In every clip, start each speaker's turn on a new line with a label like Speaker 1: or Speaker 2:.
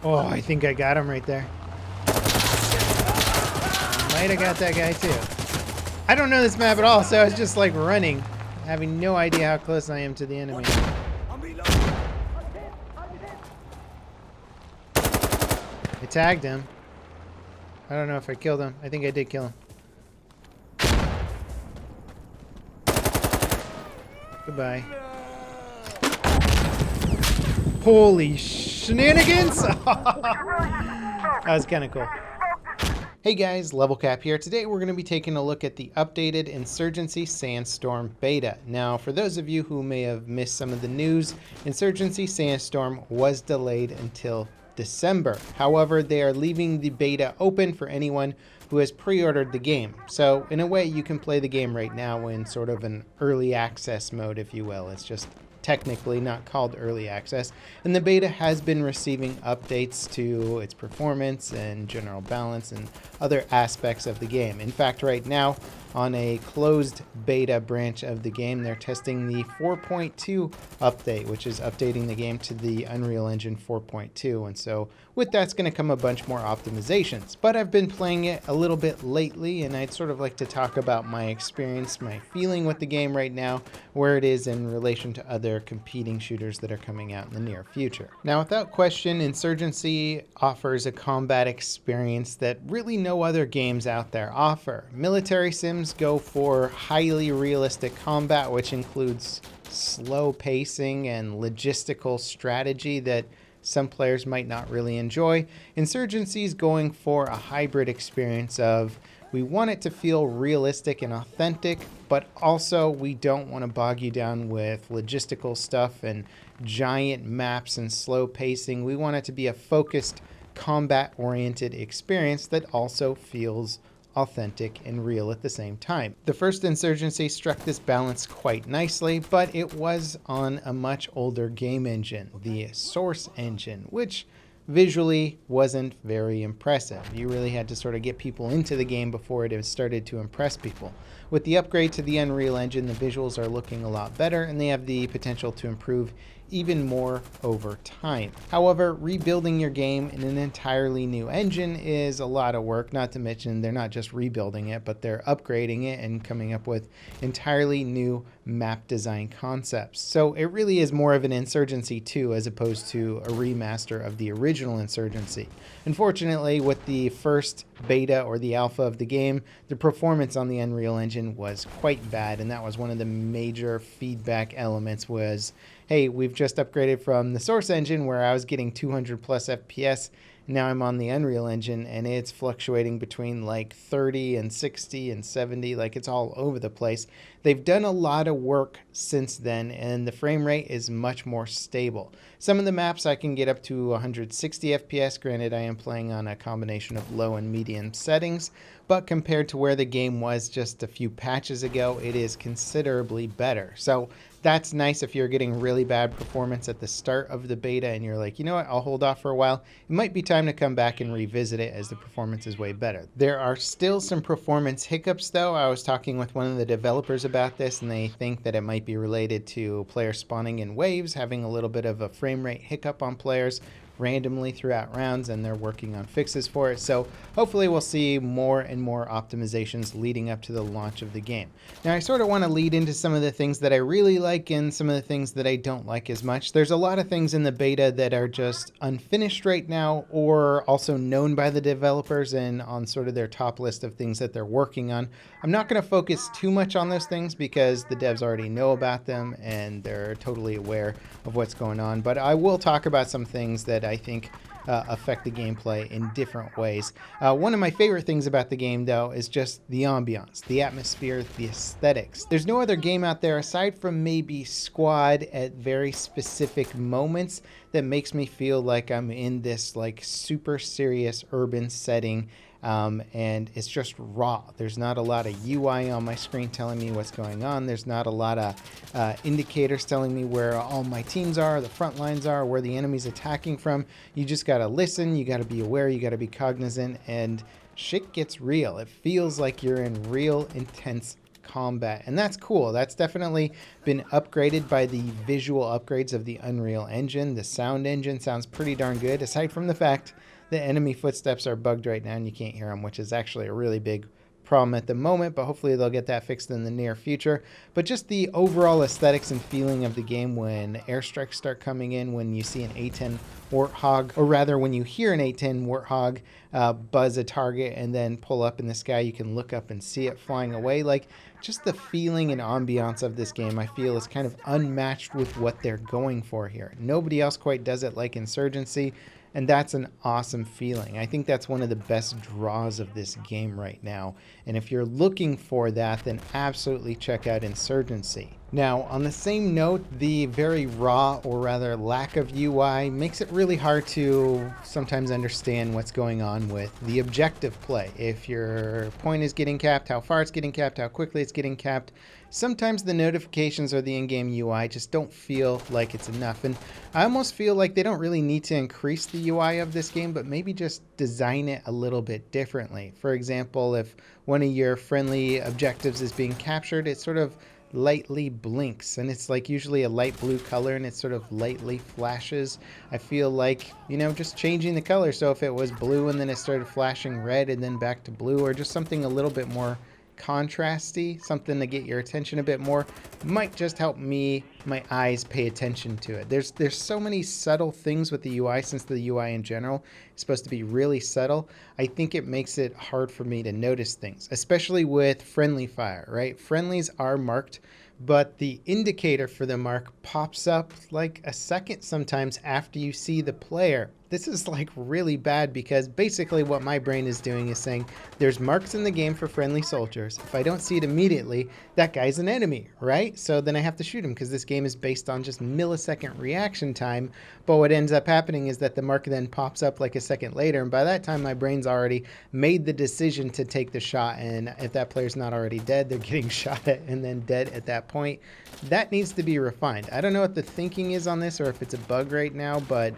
Speaker 1: Oh, I think I got him right there. Might have got that guy too. I don't know this map at all, so I was just like running, having no idea how close I am to the enemy. I tagged him. I don't know if I killed him. I think I did kill him. Goodbye. Holy shenanigans! That was kind of cool. Hey guys, Level Cap here. Today we're going to be taking a look at the updated Insurgency Sandstorm beta. Now, for those of you who may have missed some of the news, Insurgency Sandstorm was delayed until December. However, they are leaving the beta open for anyone who has pre-ordered the game. So in a way, you can play the game right now in sort of an early access mode, if you will. It's just technically not called early access, and the beta has been receiving updates to its performance and general balance and other aspects of the game. In fact, right now on a closed beta branch of the game, they're testing the 4.2 update, which is updating the game to the Unreal Engine 4.2, and so with that's going to come a bunch more optimizations. But I've been playing it a little bit lately, and I'd sort of like to talk about my experience, my feeling with the game right now, where it is in relation to other competing shooters that are coming out in the near future. Now, without question, Insurgency offers a combat experience that really no other games out there offer. Military sims go for highly realistic combat, which includes slow pacing and logistical strategy that some players might not really enjoy. Insurgency is going for a hybrid experience of we want it to feel realistic and authentic, but also we don't want to bog you down with logistical stuff and giant maps and slow pacing. We want it to be a focused, combat-oriented experience that also feels authentic and real at the same time. The first Insurgency struck this balance quite nicely, but it was on a much older game engine, the Source engine, which visually wasn't very impressive. You really had to sort of get people into the game before it started to impress people. With the upgrade to the Unreal Engine, the visuals are looking a lot better, and they have the potential to improve even more over time. However, rebuilding your game in an entirely new engine is a lot of work, not to mention they're not just rebuilding it, but they're upgrading it and coming up with entirely new map design concepts. So it really is more of an Insurgency 2 as opposed to a remaster of the original Insurgency. Unfortunately, with the first beta or the alpha of the game, the performance on the Unreal Engine was quite bad, and that was one of the major feedback elements was, hey, we've just upgraded from the Source engine where I was getting 200 plus FPS. Now I'm on the Unreal Engine and it's fluctuating between like 30 and 60 and 70, like it's all over the place. They've done a lot of work since then, and the frame rate is much more stable. Some of the maps I can get up to 160 FPS, granted I am playing on a combination of low and medium settings, but compared to where the game was just a few patches ago, it is considerably better. So that's nice if you're getting really bad performance at the start of the beta and you're like, you know what, I'll hold off for a while. It might be time to come back and revisit it as the performance is way better. There are still some performance hiccups though. I was talking with one of the developers about this, and they think that it might be related to players spawning in waves, having a little bit of a frame rate hiccup on players randomly throughout rounds, and they're working on fixes for it. So hopefully we'll see more and more optimizations leading up to the launch of the game. Now I sort of want to lead into some of the things that I really like and some of the things that I don't like as much. There's a lot of things in the beta that are just unfinished right now, or also known by the developers and on sort of their top list of things that they're working on. I'm not going to focus too much on those things because the devs already know about them and they're totally aware of what's going on, but I will talk about some things that I think affect the gameplay in different ways. One of my favorite things about the game, though, is just the ambiance, the atmosphere, the aesthetics. There's no other game out there, aside from maybe Squad, at very specific moments that makes me feel like I'm in this like super serious urban setting. And it's just raw. There's not a lot of UI on my screen telling me what's going on. There's not a lot of indicators telling me where all my teams are, the front lines are, where the enemy's attacking from. You just got to listen, you got to be aware, you got to be cognizant, and shit gets real. It feels like you're in real intense combat. And that's cool. That's definitely been upgraded by the visual upgrades of the Unreal Engine. The sound engine sounds pretty darn good, aside from the fact that enemy footsteps are bugged right now and you can't hear them, which is actually a really big problem at the moment, but hopefully they'll get that fixed in the near future. But just the overall aesthetics and feeling of the game when airstrikes start coming in, when you see an A-10 Warthog, or rather when you hear an A-10 Warthog buzz a target and then pull up in the sky, you can look up and see it flying away. Like, just the feeling and ambiance of this game, I feel, is kind of unmatched with what they're going for here. Nobody else quite does it like Insurgency, and that's an awesome feeling. I think that's one of the best draws of this game right now. And if you're looking for that, then absolutely check out Insurgency. Now, on the same note, the very raw, or rather lack of UI, makes it really hard to sometimes understand what's going on with the objective play. If your point is getting capped, how far it's getting capped, how quickly it's getting capped. Sometimes the notifications or the in-game UI just don't feel like it's enough. And I almost feel like they don't really need to increase the UI of this game, but maybe just design it a little bit differently. For example, if one of your friendly objectives is being captured, it sort of lightly blinks, and it's like usually a light blue color, and it sort of lightly flashes. I feel like, you know, just changing the color, so if it was blue and then it started flashing red and then back to blue, or just something a little bit more contrasty, something to get your attention a bit more, might just help my eyes pay attention to it. There's so many subtle things with the UI, since the UI in general is supposed to be really subtle. I think it makes it hard for me to notice things, especially with friendly fire, right? Friendlies are marked, but the indicator for the mark pops up like a second sometimes after you see the player. This is like really bad, because basically what my brain is doing is saying there's marks in the game for friendly soldiers. If I don't see it immediately, that guy's an enemy, right? So then I have to shoot him, because this game is based on just millisecond reaction time. But what ends up happening is that the mark then pops up like a second later, and by that time my brain's already made the decision to take the shot, and if that player's not already dead, they're getting shot at and then dead at that point. That needs to be refined. I don't know what the thinking is on this, or if it's a bug right now, but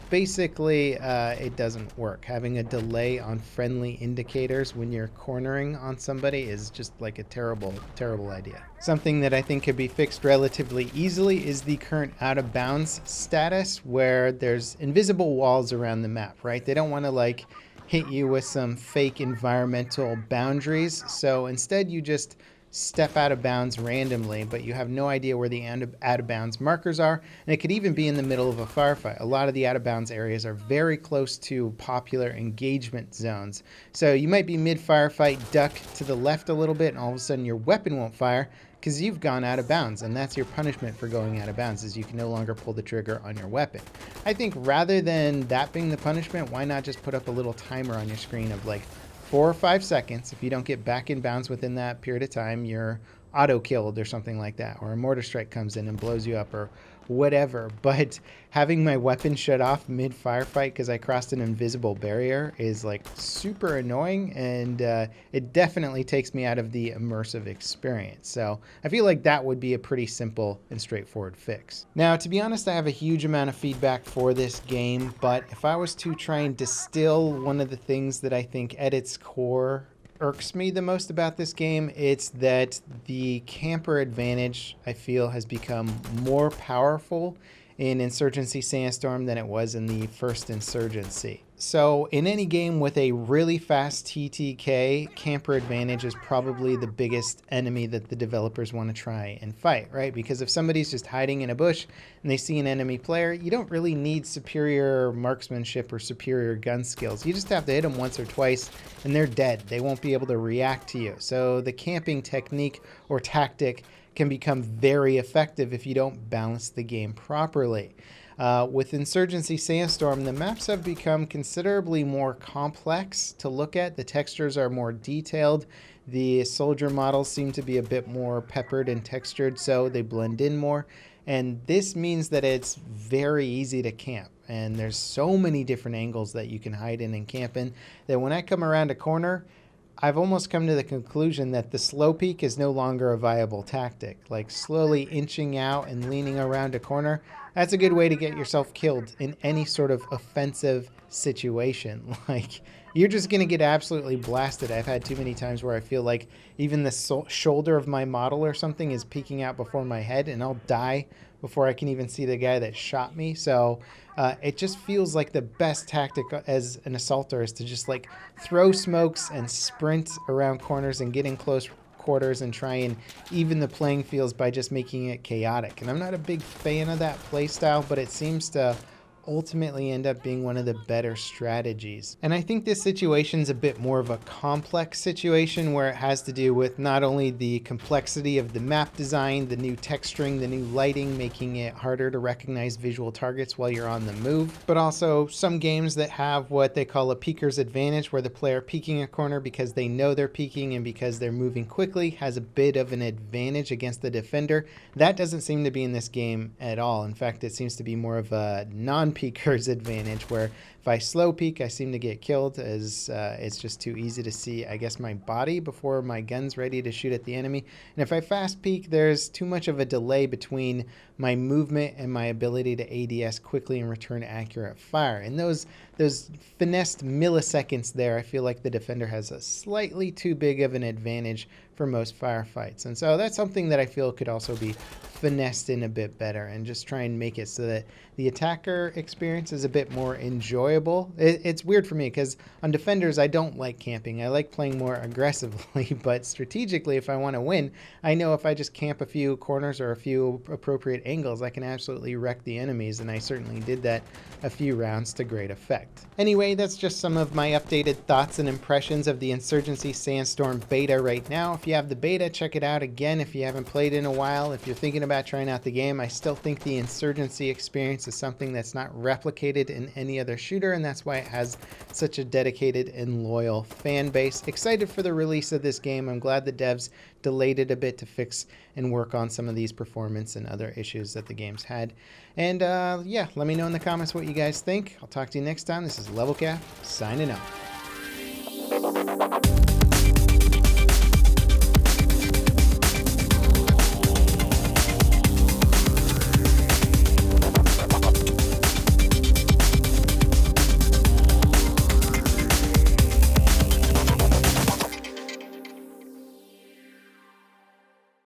Speaker 1: basically, it doesn't work. Having a delay on friendly indicators when you're cornering on somebody is just like a terrible, terrible idea. Something that I think could be fixed relatively easily is the current out of bounds status, where there's invisible walls around the map, right? They don't want to like hit you with some fake environmental boundaries. So instead you just step out of bounds randomly, but you have no idea where the out of bounds markers are, and it could even be in the middle of a firefight. A lot of the out of bounds areas are very close to popular engagement zones. So you might be mid firefight, duck to the left a little bit, and all of a sudden your weapon won't fire because you've gone out of bounds, and that's your punishment for going out of bounds, is you can no longer pull the trigger on your weapon. I think rather than that being the punishment, why not just put up a little timer on your screen of like 4 or 5 seconds. If you don't get back in bounds within that period of time, you're auto-killed or something like that, or a mortar strike comes in and blows you up, or whatever. But having my weapon shut off mid-firefight because I crossed an invisible barrier is like super annoying, and it definitely takes me out of the immersive experience. So I feel like that would be a pretty simple and straightforward fix. Now, to be honest, I have a huge amount of feedback for this game, but if I was to try and distill one of the things that I think at its core irks me the most about this game, it's that the camper advantage, I feel, has become more powerful in Insurgency Sandstorm than it was in the first Insurgency. So in any game with a really fast TTK, camper advantage is probably the biggest enemy that the developers want to try and fight, right? Because if somebody's just hiding in a bush and they see an enemy player, you don't really need superior marksmanship or superior gun skills. You just have to hit them once or twice and they're dead. They won't be able to react to you. So the camping technique or tactic can become very effective if you don't balance the game properly. With Insurgency Sandstorm, the maps have become considerably more complex to look at. The textures are more detailed. The soldier models seem to be a bit more peppered and textured, so they blend in more. And this means that it's very easy to camp. And there's so many different angles that you can hide in and camp in that when I come around a corner, I've almost come to the conclusion that the slow peek is no longer a viable tactic. Like slowly inching out and leaning around a corner, that's a good way to get yourself killed in any sort of offensive situation. Like you're just going to get absolutely blasted. I've had too many times where I feel like even the shoulder of my model or something is peeking out before my head, and I'll die before I can even see the guy that shot me. So it just feels like the best tactic as an assaulter is to just like throw smokes and sprint around corners and get in close quarters and try and even the playing fields by just making it chaotic. And I'm not a big fan of that play style, but it seems to ultimately end up being one of the better strategies. And I think this situation's a bit more of a complex situation where it has to do with not only the complexity of the map design, the new texturing, the new lighting, making it harder to recognize visual targets while you're on the move, but also some games that have what they call a peeker's advantage, where the player peeking a corner because they know they're peeking and because they're moving quickly has a bit of an advantage against the defender. That doesn't seem to be in this game at all. In fact, it seems to be more of a non-peeker's advantage, where if I slow peek, I seem to get killed, as it's just too easy to see, I guess, my body before my gun's ready to shoot at the enemy. And if I fast peek, there's too much of a delay between my movement and my ability to ADS quickly and return accurate fire. And those finessed milliseconds there, I feel like the defender has a slightly too big of an advantage for most firefights. And so that's something that I feel could also be finessed in a bit better, and just try and make it so that the attacker experience is a bit more enjoyable. It's weird for me because on defenders, I don't like camping. I like playing more aggressively, but strategically, if I want to win, I know if I just camp a few corners or a few appropriate angles, I can absolutely wreck the enemies, and I certainly did that a few rounds to great effect. Anyway, that's just some of my updated thoughts and impressions of the Insurgency Sandstorm beta right now. If you have the beta, check it out again if you haven't played in a while. If you're thinking about trying out the game, I still think the Insurgency experience is something that's not replicated in any other shooter, and that's why it has such a dedicated and loyal fan base. Excited for the release of this game. I'm glad the devs delayed it a bit to fix and work on some of these performance and other issues that the game's had. And yeah, let me know in the comments what you guys think. I'll talk to you next time. This is Level Cap, signing out.